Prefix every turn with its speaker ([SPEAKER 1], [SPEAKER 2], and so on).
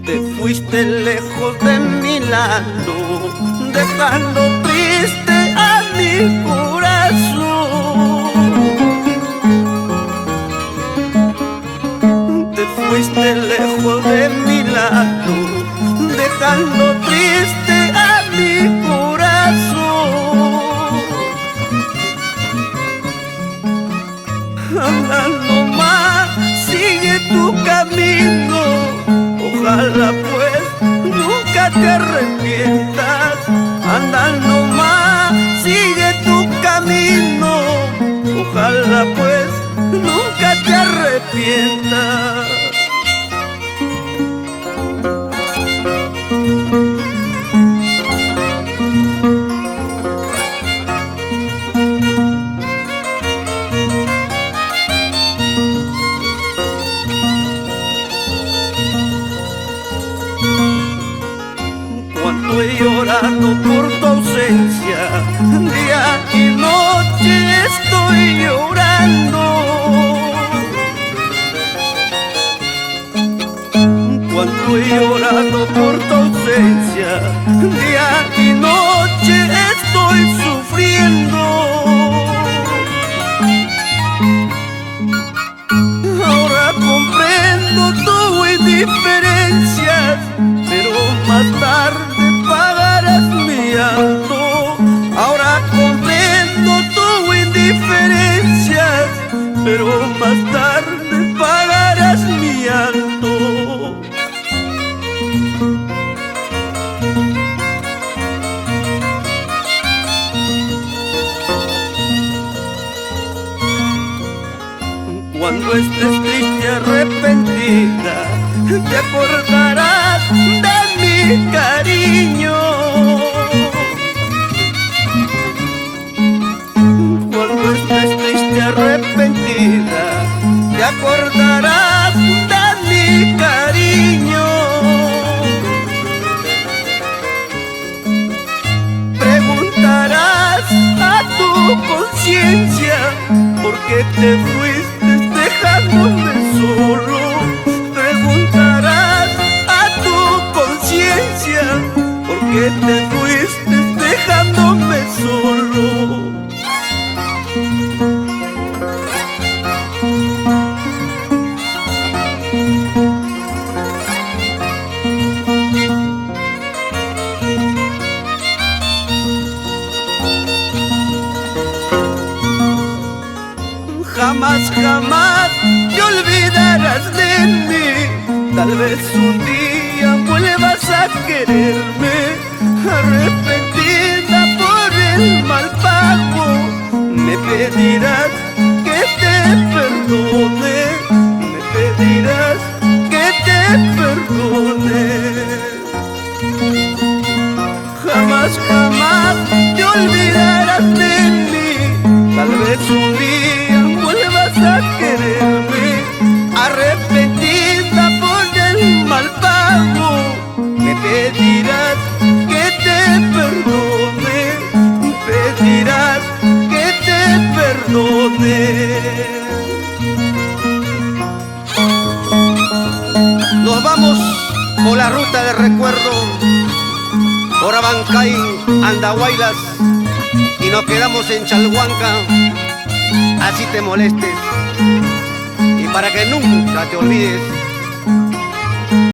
[SPEAKER 1] Te fuiste lejos de mi lado, dejando triste a mi corazón. Te fuiste lejos de mi lado, dejando triste a mi corazón. Anda nomás, sigue tu camino, ojalá pues nunca te arrepientas. Anda nomás, sigue tu camino, ojalá pues nunca te arrepientas. Cuánto he llorado por tu ausencia, día y noche estoy llorando. Cuánto he llorado por tu ausencia, día y noche estoy sufriendo. Ahora comprendo tu indiferencia, pero más tarde pagarás mi llanto. Ahora comprendo tu indiferencia, pero más tarde pagarás mi llanto. Cuando estés triste y arrepentida, te acordarás de mi cariño. Cuando estés triste y arrepentida, te acordarás de mi cariño. Preguntarás a tu conciencia por qué te fuiste dejándome solo. Preguntarás a tu conciencia por qué te fuiste dejándome solo. Jamás, jamás te olvidarás de mí. Tal vez un día vuelvas a quererme, arrepentida por el mal pago. Me pedirás que te perdone, me pedirás que te perdone. Jamás, jamás te olvidarás de mí. Tal vez un día vuelvas a quererme, arrepentida por el mal pago. Me pedirás que te perdone, pedirás que te perdone. Nos vamos por la ruta de recuerdo, por Abancay, Andahuaylas, y nos quedamos en Chalhuanca. Así te molestes y para que nunca te olvides